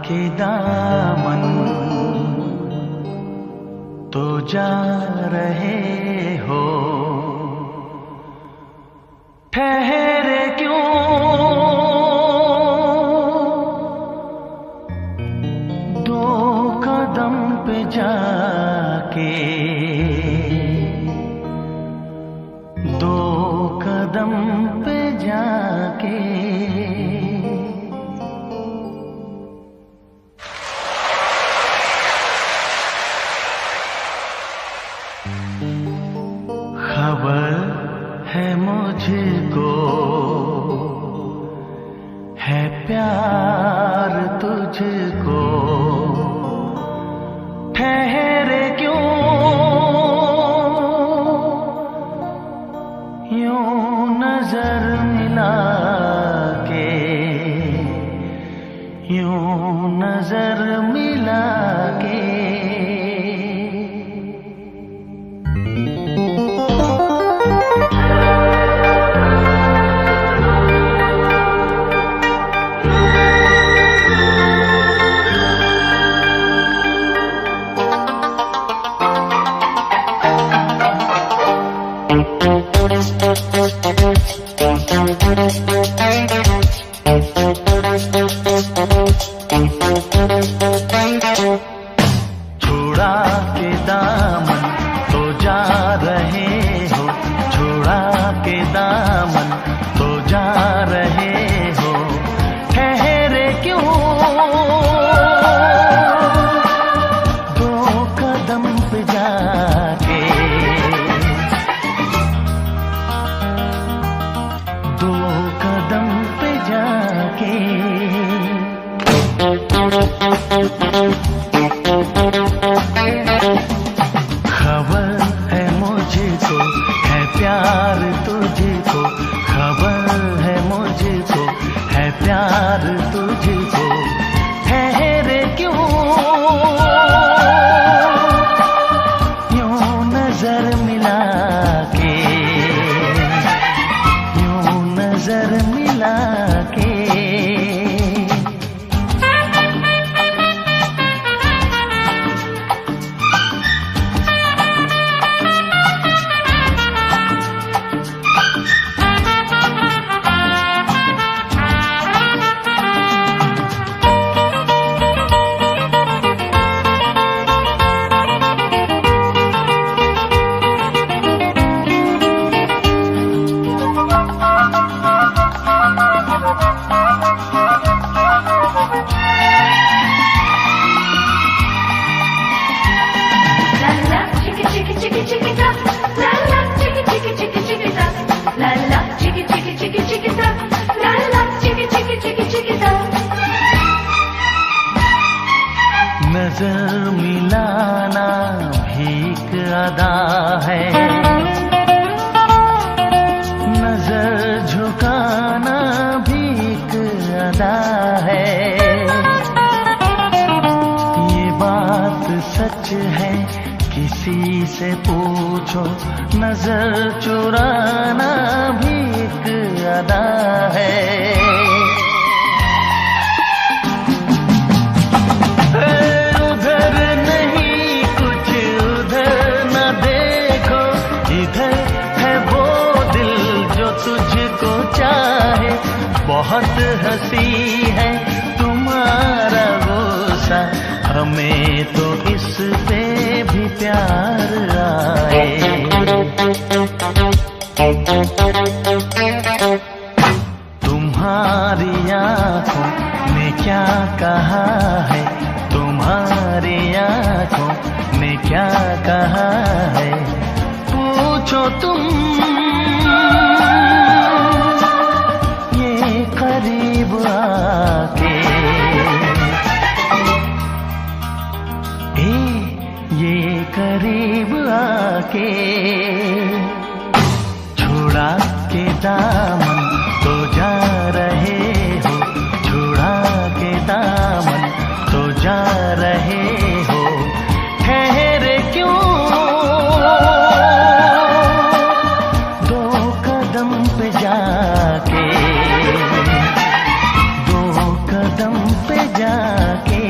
के दामन तो जा रहे हो, ठहरे क्यों दो कदम पे जाके, दो कदम पे जाके। खबर है मुझको है प्यार तुझको, ठहरे क्यों यूं नजर मिला के, यूं नजर मिला के। छोड़ा के दामन तो जा रहे हो, छोड़ा के दामन तो जा रहे हो, ठहरे क्यों दो कदम पे जाके, दो कदम पे जाके। खबर है मुझको है प्यार तुझको, खबर है मुझको है प्यार तुझको, ठहरे क्यों यूं नजर मिला के, यूं नजर मिला के। नजर मिलाना भीख अदा अदा है, नजर झुकाना भी एक अदा है। ये बात सच है, किसी से पूछो, नजर चुराना भी एक अदा है। उधर नहीं कुछ, उधर न देखो, इधर है वो दिल जो तुझको चाहे। बहुत हंसी है तुम्हारा गुस्सा, हमें तो इस पे भी प्यार आए। तुम्हारी आंखों ने क्या कहा है, तुम्हारी आंखों ने क्या कहा है, पूछो तुम ये करीब आके। ये करीब आके छुड़ा के दामन तो जा रहे हो, छुड़ा के दामन तो जा रहे हो, ठहरे क्यों दो कदम पे जाके, दो कदम पे जाके।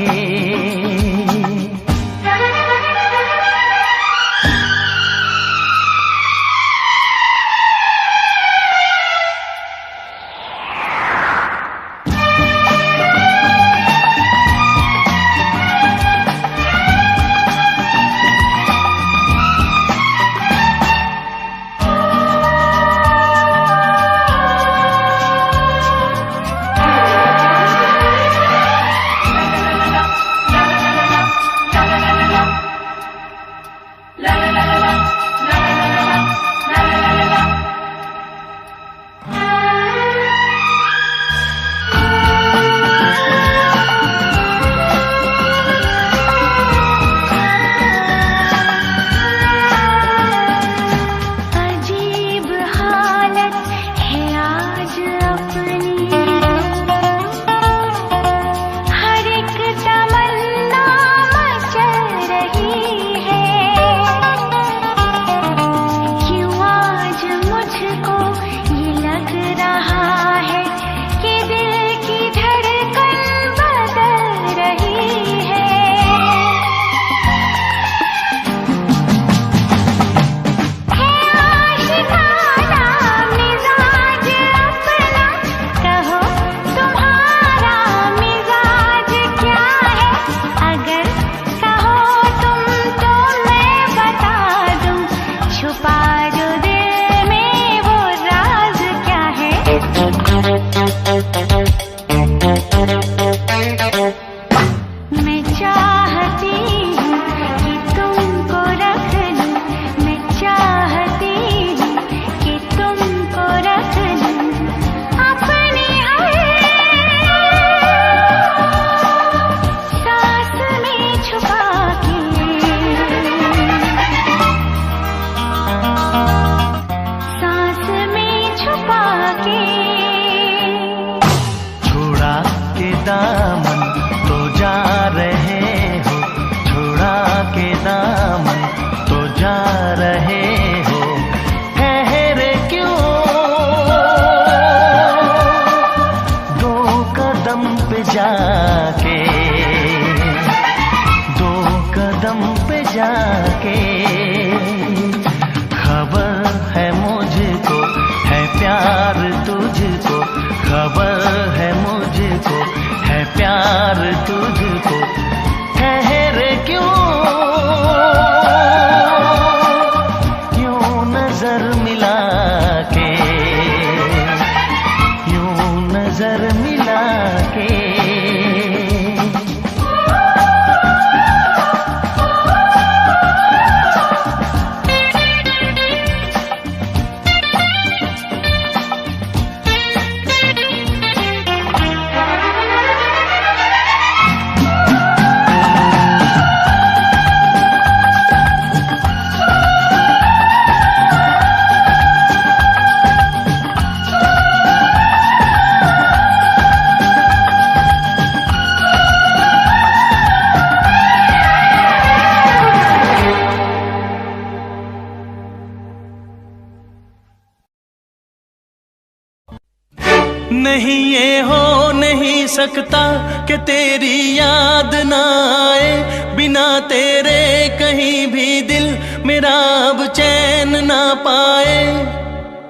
नहीं ये हो नहीं सकता कि तेरी याद ना आए, बिना तेरे कहीं भी दिल मेरा अब चैन ना पाए।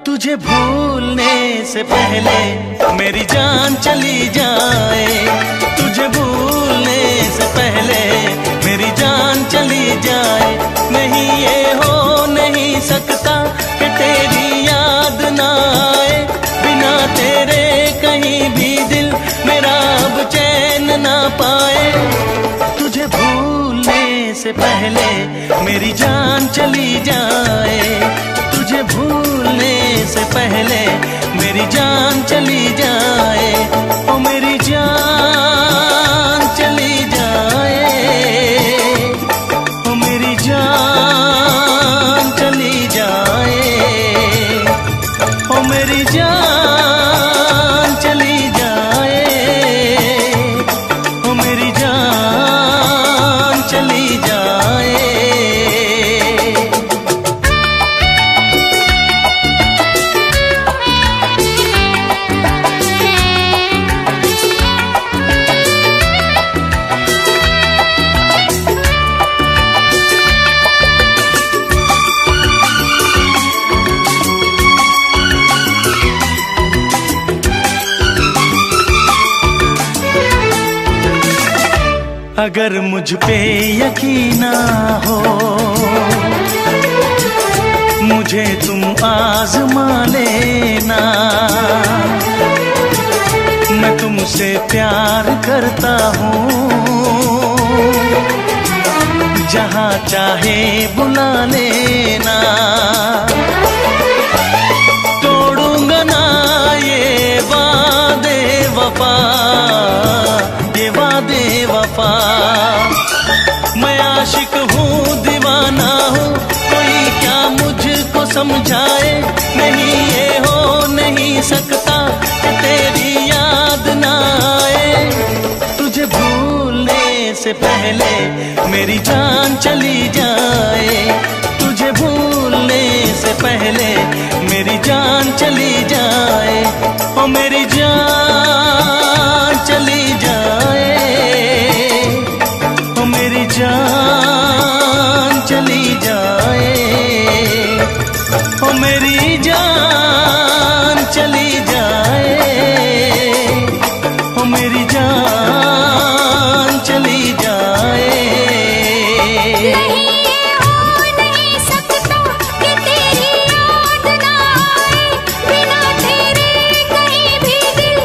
तुझे भूलने से पहले मेरी जान चली जाए, तुझे भूलने से पहले मेरी जान चली जाए। नहीं ये हो नहीं सकता कि तेरी याद ना आए, बिना तेरे कहीं भी दिल मेरा अब चैन ना पाए। तुझे भूलने से पहले मेरी जान चली जाए, तुझे भूलने से पहले मेरी जान चली जाए। ओ मेरी जान चली जाए, ओ मेरी जान चली जाए, ओ मेरी जान चली जाए, ओ मेरी जान चली जाए। अगर मुझ पे यकीन ना हो, मुझे तुम आजमा लेना। मैं तुमसे प्यार करता हूँ, जहाँ चाहे बुला लेना। तोड़ूंगा ना ये वादे वफा, ये वादे वफा। मैं आशिक हूँ दीवाना हूँ, कोई क्या मुझको समझाए। नहीं ये हो नहीं सकता कि तेरी याद ना आए। तुझे भूलने से पहले मेरी जान चली जाए, तुझे भूलने से पहले मेरी जान चली जाए। ओ मेरी जान चली जाए, ओ मेरी जान चली जाए, ओ मेरी जान चली जाए, ओ मेरी जान चली जाए। नहीं ये हो नहीं सकता कि तेरी याद ना आए, बिना तेरे कहीं भी दिल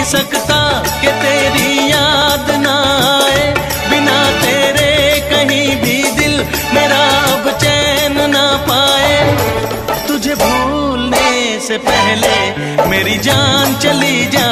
सकता कि तेरी याद ना आए, बिना तेरे कहीं भी दिल मेरा अब चैन ना पाए। तुझे भूलने से पहले मेरी जान चली जा